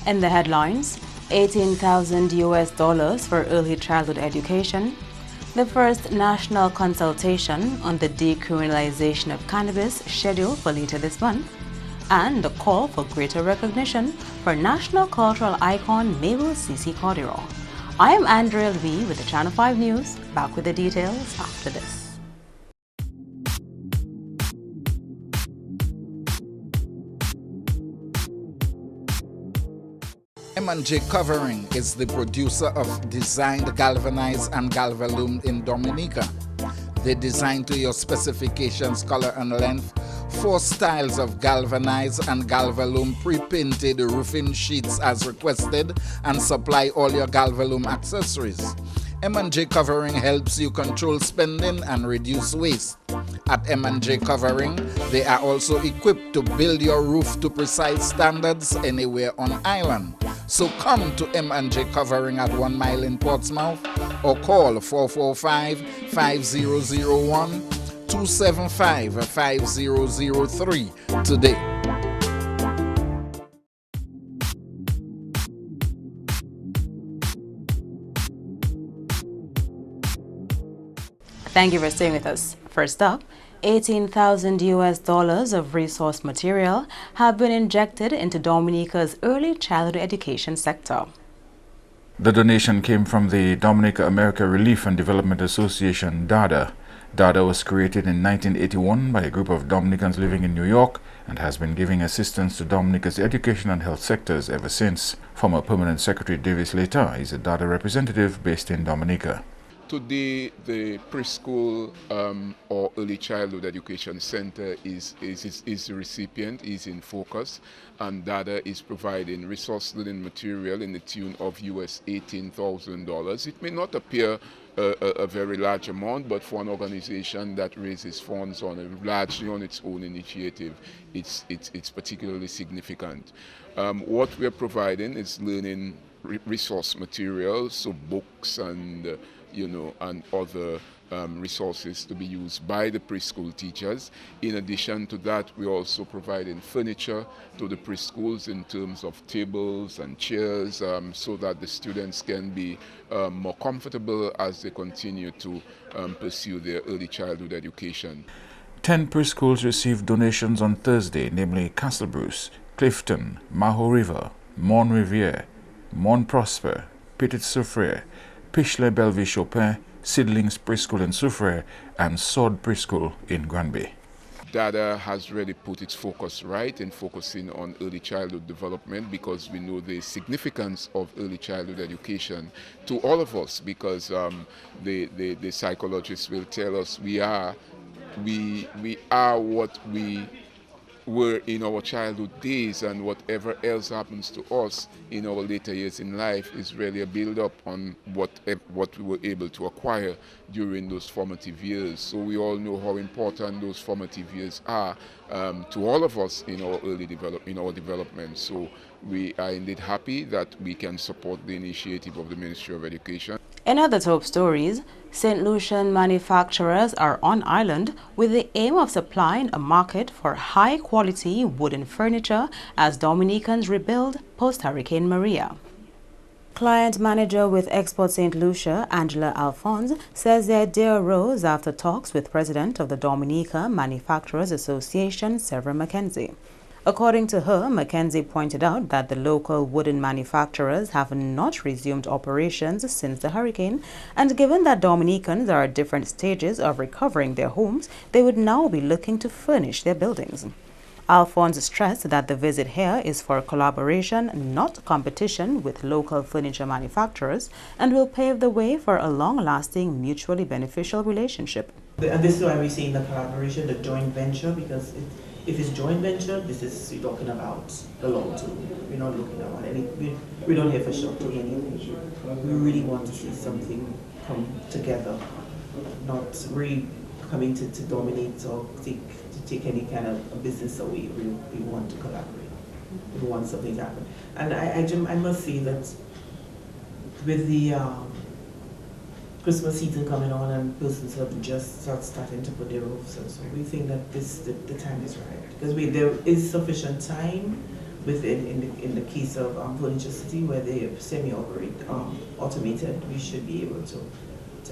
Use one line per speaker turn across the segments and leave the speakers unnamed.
In the headlines, $18,000 for early childhood education, the first national consultation on the decriminalization of cannabis scheduled for later this month, and a call for greater recognition for national cultural icon Mabel Cici Cordero. I am Andrea Lee with the Channel 5 News, back with the details after this.
M&J Covering is the producer of designed galvanized and galvalume in Dominica. They design to your specifications, color and length, 4 styles of galvanized and galvalume pre-painted roofing sheets as requested, and supply all your galvalume accessories. M&J Covering helps you control spending and reduce waste. At M&J Covering, they are also equipped to build your roof to precise standards anywhere on island. So come to M&J Covering at 1 Mile in Portsmouth or call 445-5001 275-5003 today.
Thank you for staying with us. First up, $18,000 of resource material have been injected into Dominica's early childhood education sector.
The donation came from the Dominica America Relief and Development Association, DADA. DADA was created in 1981 by a group of Dominicans living in New York and has been giving assistance to Dominica's education and health sectors ever since. Former Permanent Secretary Davis Leta is a DADA representative based in Dominica.
Today, the preschool or early childhood education center is the recipient, is in focus, and DADA is providing resource learning material in the tune of US $18,000. It may not appear a very large amount, but for an organization that raises funds largely on its own initiative, it's particularly significant. What we're providing is learning resource materials, so books and and other resources to be used by the preschool teachers. In addition to that, we're also providing furniture to the preschools in terms of tables and chairs so that the students can be more comfortable as they continue to pursue their early childhood education.
10 preschools received donations on Thursday, namely Castle Bruce, Clifton, Maho River, Mont Riviere, Mont Prosper, Petit Soufriere, Pichler Bellevue Chopin, Sidlings Preschool in Soufriere, and Sword Preschool in Granby.
DADA has really put its focus right in focusing on early childhood development, because we know the significance of early childhood education to all of us, because the psychologists will tell us we are what we were in our childhood days, and whatever else happens to us in our later years in life is really a build-up on what we were able to acquire during those formative years. So we all know how important those formative years are to all of us in our development. So we are indeed happy that we can support the initiative of the Ministry of Education.
In other top stories, St. Lucian manufacturers are on island with the aim of supplying a market for high-quality wooden furniture as Dominicans rebuild post-Hurricane Maria. Client manager with Export St. Lucia, Angela Alphonse, says the idea arose after talks with President of the Dominica Manufacturers Association, Severin Mackenzie. According to her, Mackenzie pointed out that the local wooden manufacturers have not resumed operations since the hurricane, and given that Dominicans are at different stages of recovering their homes, they would now be looking to furnish their buildings. Alphonse stressed that the visit here is for collaboration, not competition with local furniture manufacturers, and will pave the way for a long-lasting, mutually beneficial relationship.
And this is why we're seeing the collaboration, the joint venture, because if it's joint venture, we're talking about the long term. We're not looking about anything. We're not here for short-term anything. We really want to see something come together, not really coming to dominate or to take any kind of a business away. We want to collaborate. We want something to happen. And I must say that with the Christmas season coming on and persons have just starting to put their roofs on, so we think that the time is right, because there is sufficient time in the case of Furniture City, where they automated, we should be able to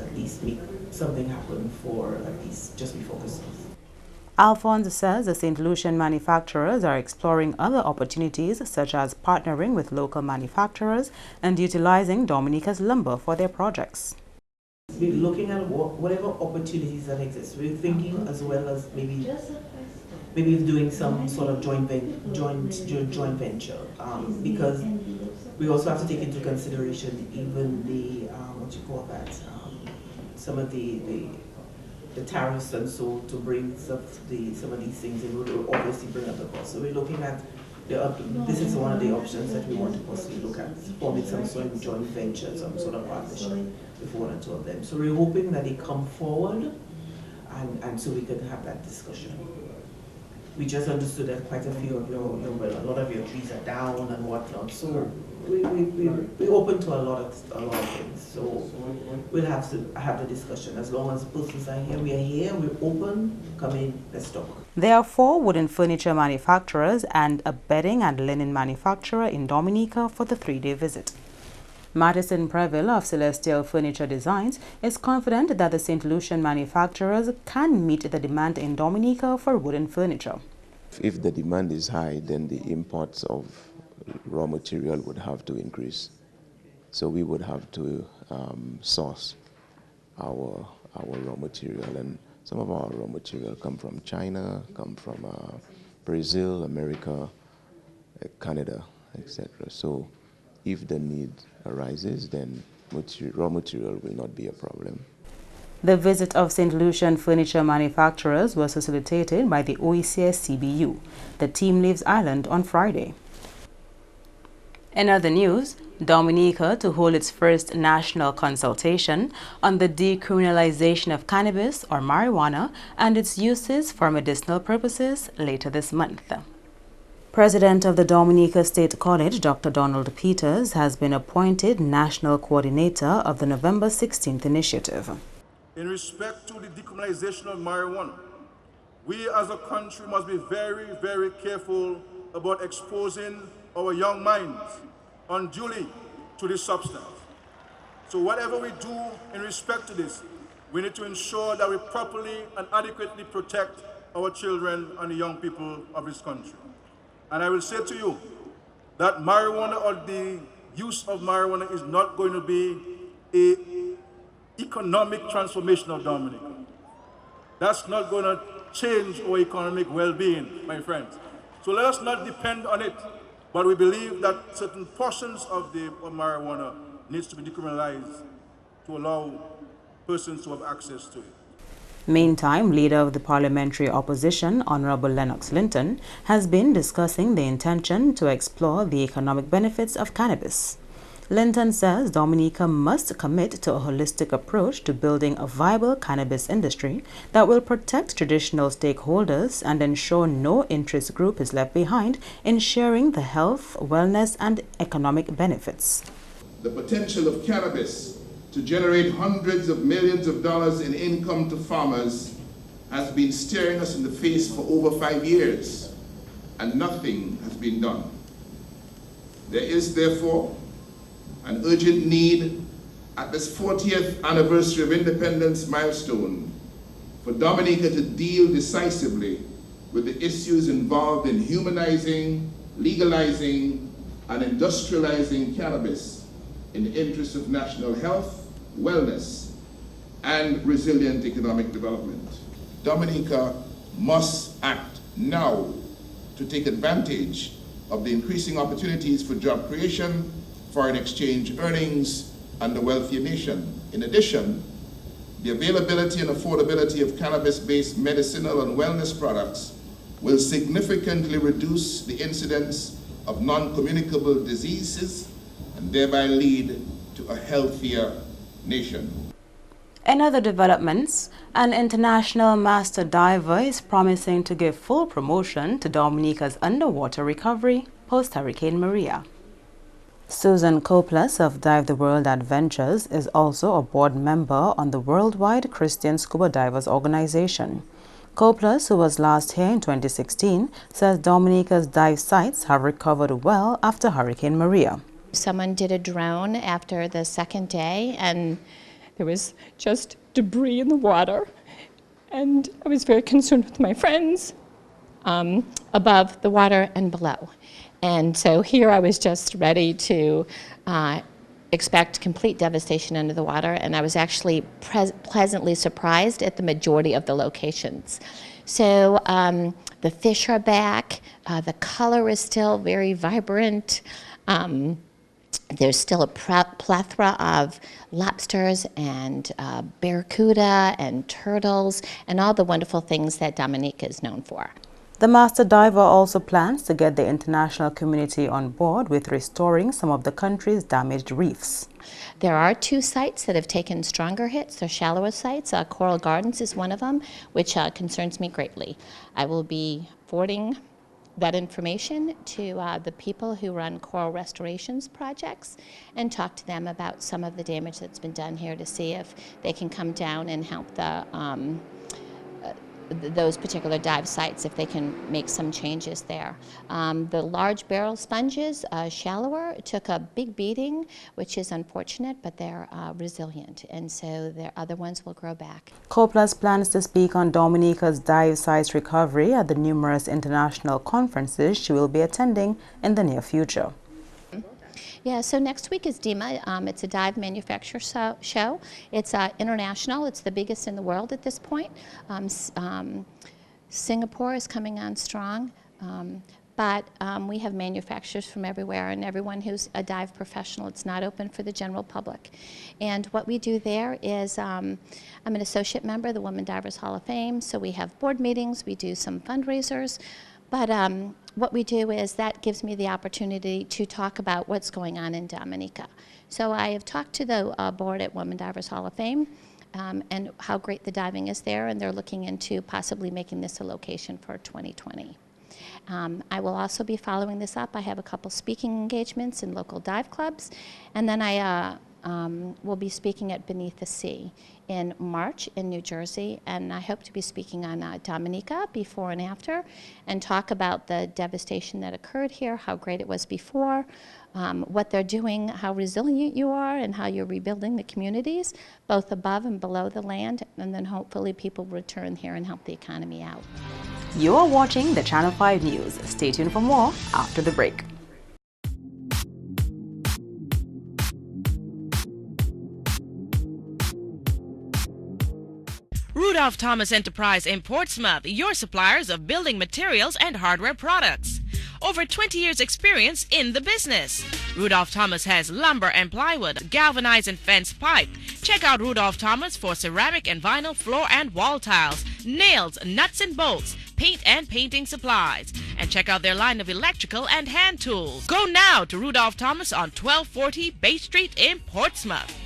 at least make something happen for at least just before Christmas.
Alphonse says the St. Lucian manufacturers are exploring other opportunities such as partnering with local manufacturers and utilizing Dominica's lumber for their projects.
We're looking at whatever opportunities that exist. We're thinking as well as maybe doing some sort of joint venture, because we also have to take into consideration even the some of the tariffs, and so to bring some of these things in will obviously bring up the cost. So we're looking at this is one of the options that we want to possibly look at, forming some sort of joint venture, some sort of partnership with one or two of them. So we're hoping that they come forward, and so we can have that discussion. We just understood that quite a few of a lot of your trees are down and whatnot. So we're open to a lot of things. So we'll have to have the discussion. As long as persons are here, we're open. Come in, let's talk.
There are 4 wooden furniture manufacturers and a bedding and linen manufacturer in Dominica for the 3-day visit. Madison Preville of Celestial Furniture Designs is confident that the St. Lucian manufacturers can meet the demand in Dominica for wooden furniture.
If the demand is high, then the imports of raw material would have to increase. So we would have to source our raw material, and some of our raw material come from China, come from Brazil, America, Canada, etc. So if the need arises, then raw material will not be a problem.
The visit of St. Lucian furniture manufacturers was facilitated by the OECS CBU. The team leaves Ireland on Friday. In other news, Dominica to hold its first national consultation on the decriminalization of cannabis or marijuana and its uses for medicinal purposes later this month. President of the Dominica State College, Dr. Donald Peters, has been appointed National Coordinator of the November 16th initiative.
In respect to the decriminalization of marijuana, we as a country must be very, very careful about exposing our young minds unduly to this substance. So whatever we do in respect to this, we need to ensure that we properly and adequately protect our children and the young people of this country. And I will say to you that marijuana, or the use of marijuana, is not going to be an economic transformation of Dominica. That's not going to change our economic well-being, my friends. So let us not depend on it, but we believe that certain portions of marijuana needs to be decriminalized to allow persons to have access to it.
Meantime, leader of the parliamentary opposition, Honorable Lennox Linton, has been discussing the intention to explore the economic benefits of cannabis. Linton says Dominica must commit to a holistic approach to building a viable cannabis industry that will protect traditional stakeholders and ensure no interest group is left behind in sharing the health, wellness, and economic benefits.
The potential of cannabis to generate hundreds of millions of dollars in income to farmers has been staring us in the face for over 5 years, and nothing has been done. There is therefore an urgent need at this 40th anniversary of independence milestone for Dominica to deal decisively with the issues involved in humanizing, legalizing, and industrializing cannabis in the interest of national health, wellness, and resilient economic development. Dominica must act now to take advantage of the increasing opportunities for job creation, foreign exchange earnings, and the wealthier nation. In addition, the availability and affordability of cannabis-based medicinal and wellness products will significantly reduce the incidence of non-communicable diseases and thereby lead to a healthier nation.
In other developments, an international master diver is promising to give full promotion to Dominica's underwater recovery post-Hurricane Maria. Susan Koplas of Dive the World Adventures is also a board member on the Worldwide Christian Scuba Divers Organization. Coplas, who was last here in 2016, says Dominica's dive sites have recovered well after Hurricane Maria.
Someone did a drone after the second day, and there was just debris in the water. And I was very concerned with my friends above the water and below. And so here I was just ready to expect complete devastation under the water, and I was actually pleasantly surprised at the majority of the locations. So the fish are back, the color is still very vibrant. There's still a plethora of lobsters and barracuda and turtles and all the wonderful things that Dominica is known for.
The master diver also plans to get the international community on board with restoring some of the country's damaged reefs.
There are 2 sites that have taken stronger hits. They're shallower sites. Coral Gardens is one of them, which concerns me greatly. I will be forwarding that information to the people who run coral restorations projects and talk to them about some of the damage that's been done here to see if they can come down and help those particular dive sites, if they can make some changes there. The large barrel sponges, shallower, took a big beating, which is unfortunate, but they're resilient, and so their other ones will grow back.
Coplas plans to speak on Dominica's dive sites recovery at the numerous international conferences she will be attending in the near future.
Yeah, so next week is DEMA. It's a dive manufacturer show. It's international. It's the biggest in the world at this point. Singapore is coming on strong. But we have manufacturers from everywhere and everyone who's a dive professional. It's not open for the general public. And what we do there is, I'm an associate member of the Women Divers Hall of Fame, so we have board meetings, we do some fundraisers, but what we do is that gives me the opportunity to talk about what's going on in Dominica. So I have talked to the board at Women Divers Hall of Fame and how great the diving is there, and they're looking into possibly making this a location for 2020. I will also be following this up. I have a couple speaking engagements in local dive clubs, and then I will be speaking at Beneath the Sea in March in New Jersey, and I hope to be speaking on Dominica before and after, and talk about the devastation that occurred here, how great it was before, what they're doing, how resilient you are, and how you're rebuilding the communities, both above and below the land, and then hopefully people return here and help the economy out.
You are watching the Channel 5 News. Stay tuned for more after the break.
Rudolph Thomas Enterprise in Portsmouth, your suppliers of building materials and hardware products. Over 20 years experience in the business. Rudolph Thomas has lumber and plywood, galvanized and fenced pipe. Check out Rudolph Thomas for ceramic and vinyl floor and wall tiles, nails, nuts and bolts, paint and painting supplies. And check out their line of electrical and hand tools. Go now to Rudolph Thomas on 1240 Bay Street in Portsmouth.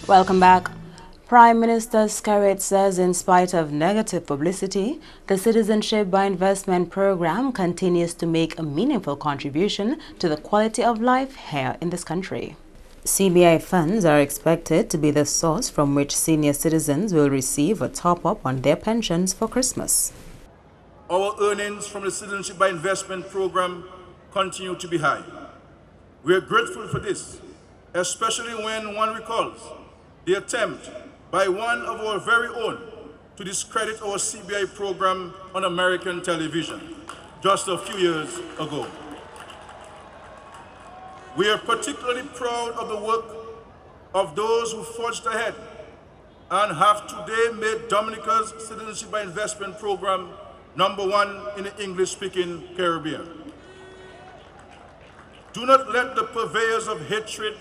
Welcome back. Prime Minister Skerrit says in spite of negative publicity, the Citizenship by Investment program continues to make a meaningful contribution to the quality of life here in this country. CBI funds are expected to be the source from which senior citizens will receive a top-up on their pensions for Christmas.
Our earnings from the Citizenship by Investment program continue to be high. We are grateful for this, especially when one recalls the attempt by one of our very own to discredit our CBI program on American television just a few years ago. We are particularly proud of the work of those who forged ahead and have today made Dominica's Citizenship by Investment program #1 in the English-speaking Caribbean. Do not let the purveyors of hatred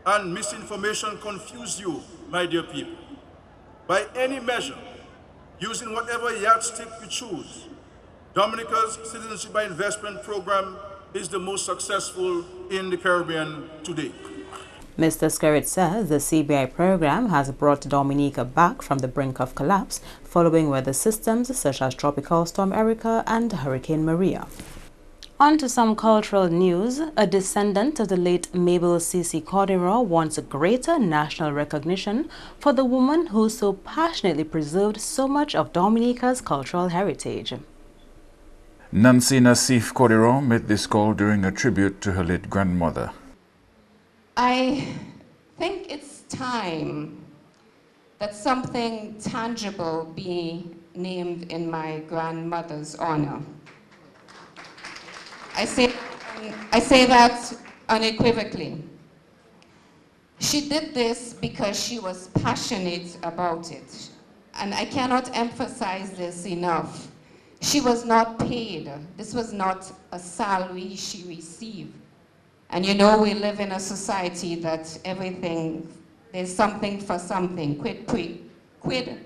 and misinformation confuse you, my dear people. By any measure, using whatever yardstick you choose, Dominica's Citizenship by Investment program is the most successful in the Caribbean today.
Mr. Skerrit says the CBI program has brought Dominica back from the brink of collapse following weather systems such as Tropical Storm Erica and Hurricane Maria. On to some cultural news. A descendant of the late Mabel Cici Corderon wants greater national recognition for the woman who so passionately preserved so much of Dominica's cultural heritage.
Nancy Nassif Corderon made this call during a tribute to her late grandmother.
I think it's time that something tangible be named in my grandmother's honor. I say that unequivocally. She did this because she was passionate about it. And I cannot emphasize this enough. She was not paid. This was not a salary she received. And you know, we live in a society that everything, there's something for something, quid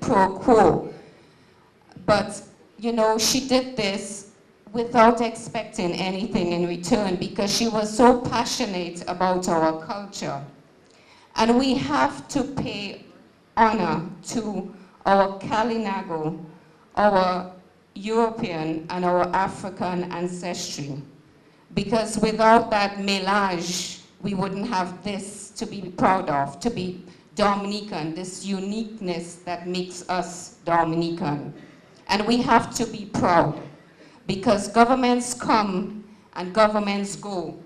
pro quo. But, you know, she did this without expecting anything in return because she was so passionate about our culture. And we have to pay honor to our Kalinago, our European and our African ancestry. Because without that mélange, we wouldn't have this to be proud of, to be Dominican, this uniqueness that makes us Dominican. And we have to be proud. Because governments come and governments go,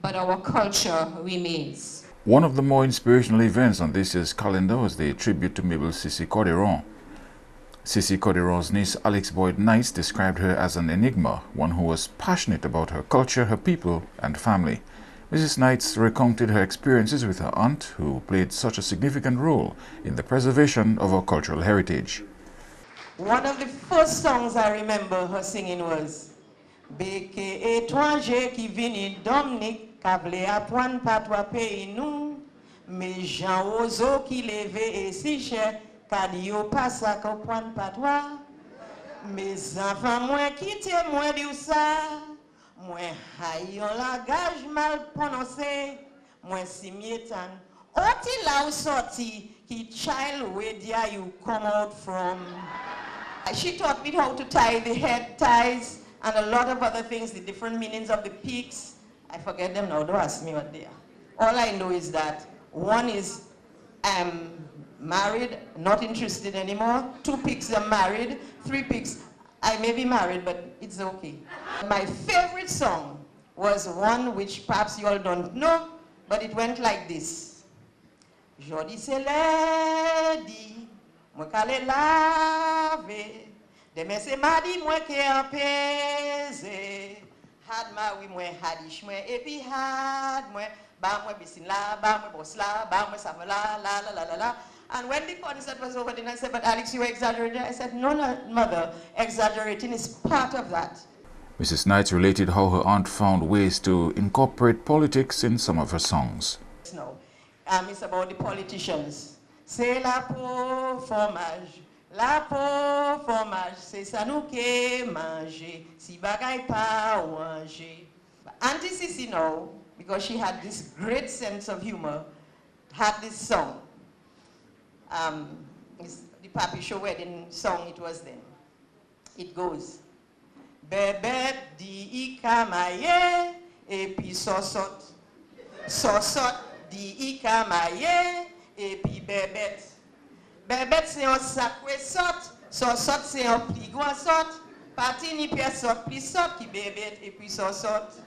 but our culture remains.
One of the more inspirational events on this year's calendar was the tribute to Mabel Cici Corderon. Cici Corderon's niece Alex Boyd Knights described her as an enigma, one who was passionate about her culture, her people, and family. Mrs. Knights recounted her experiences with her aunt, who played such a significant role in the preservation of our cultural heritage.
One of the first songs I remember her singing was Beke étranger qui vini Dominique, kavle atoine patwa pays nous, mes gens ozo qui leve et si cher, kadio passa ko point patwa, mes enfants moins quitté moins di ça, moins hayon la gage mal prononcé, moins simietan, oti la ou sorti, ki child where dia you come out from. She taught me how to tie the head ties and a lot of other things, the different meanings of the peaks. I forget them now, don't ask me what they are. All I know is that one is I'm married, not interested anymore. 2 peaks I'm married. 3 peaks I may be married, but it's okay. My favorite song was one which perhaps you all don't know, but it went like this. Jodi se lady. Moi kale lave, demain c'est mardi moi qui apaisé. Had ma oui moi hadish moi et puis had moi ba moi bisin la ba moi boss la ba moi sam la la la la la la. And when the concert was over, then I said, "But Alex, you exaggerated." I said, "No, no, mother, exaggerating is part of that."
Mrs. Knights related how her aunt found ways to incorporate politics in some of her songs.
No, it's about the politicians. C'est la peau fromage, c'est ça nous qui manger, si bagay pa manger. Auntie Cici now, because she had this great sense of humor, had this song. It's the Papi Show wedding song it was then. It goes, Bebet di ikamaye, epi sosot, sosot di ikamaye, epi bebet. Bebet c'est un sacré sot, sosot c'est un pligouan sot, pati ni pièce sot, pli sot ki bebet, epi sosot.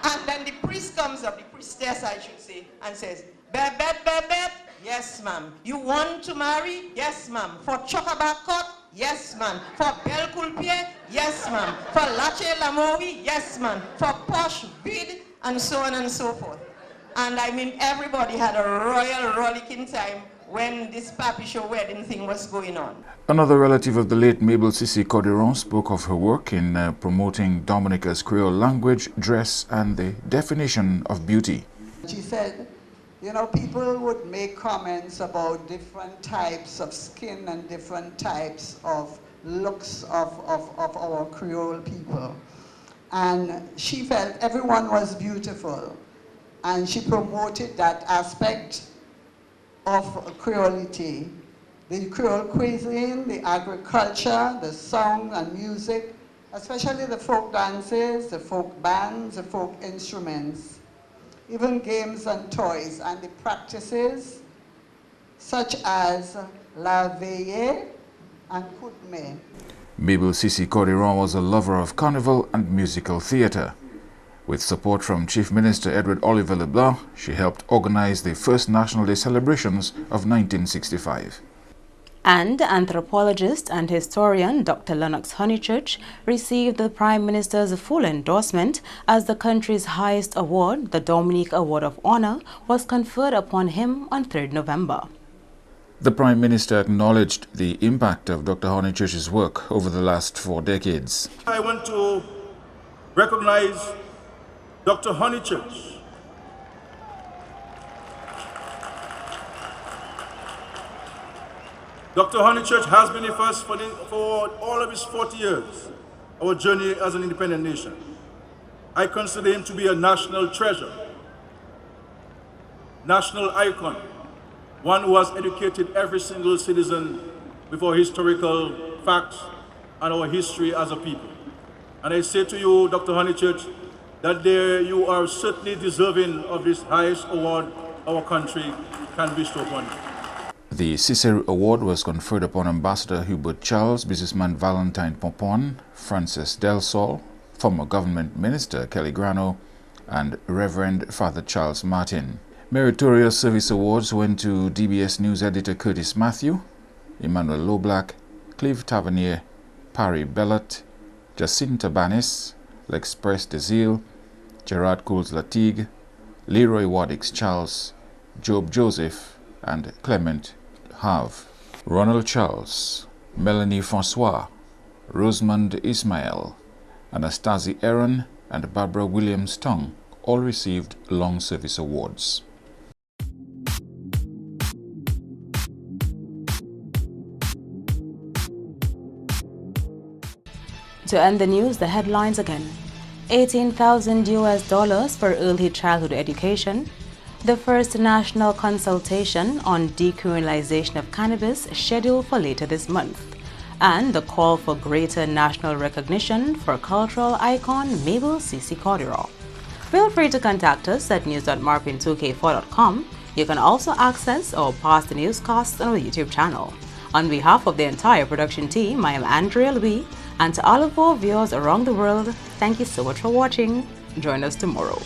And then the priest comes up, the priestess I should say, and says, Bebet, bebet, yes ma'am. You want to marry? Yes ma'am. For chokabakot? Yes ma'am. For bel kulpie? Yes ma'am. For lache lamowi? Yes ma'am. For posh bid? And so on and so forth. And I mean, everybody had a royal rollicking time when this Papi Show wedding thing was going on.
Another relative of the late Mabel Cici Corderon spoke of her work in promoting Dominica's Creole language, dress, and the definition of beauty.
She said, you know, people would make comments about different types of skin and different types of looks of our Creole people. And she felt everyone was beautiful. And she promoted that aspect of Creolity. The Creole cuisine, the agriculture, the song and music, especially the folk dances, the folk bands, the folk instruments, even games and toys, and the practices such as La Veille and Koudme.
Mabel Sisi Codiron was a lover of carnival and musical theatre. With support from Chief Minister Edward Oliver LeBlanc, she helped organize the first National Day celebrations of 1965.
And anthropologist and historian Dr. Lennox Honeychurch received the Prime Minister's full endorsement as the country's highest award, the Dominique Award of Honor, was conferred upon him on 3rd November.
The Prime Minister acknowledged the impact of Dr. Honeychurch's work over the last 4 decades.
I want to recognize Dr. Honeychurch. Dr. Honeychurch has been with us for all of his 40 years, our journey as an independent nation. I consider him to be a national treasure, national icon, one who has educated every single citizen with our historical facts and our history as a people. And I say to you, Dr. Honeychurch, that you are certainly deserving of this highest award our country can bestow upon you.
The Cicero Award was conferred upon Ambassador Hubert Charles, businessman Valentine Pompon, Francis Del Sol, former government minister Kelly Grano, and Reverend Father Charles Martin. Meritorious Service Awards went to DBS News editor Curtis Matthew, Emmanuel Loblack, Clive Tavernier, Parry Bellot, Jacinta Banis, L'Express Desile, Gerard Coles Latigue, Leroy Waddix Charles, Job Joseph, and Clement Have. Ronald Charles, Melanie Francois, Rosamond Ismail, Anastasia Aaron, and Barbara Williams Tong all received long service awards.
To end the news, the headlines again. $18,000 for early childhood education. The first national consultation on decriminalization of cannabis scheduled for later this month. And the call for greater national recognition for cultural icon Mabel Sisi Codiron. Feel free to contact us at news.marpin2k4.com. You can also access our past newscasts on our YouTube channel. On behalf of the entire production team, I am Andrea Louis, and to all of our viewers around the world, thank you so much for watching. Join us tomorrow.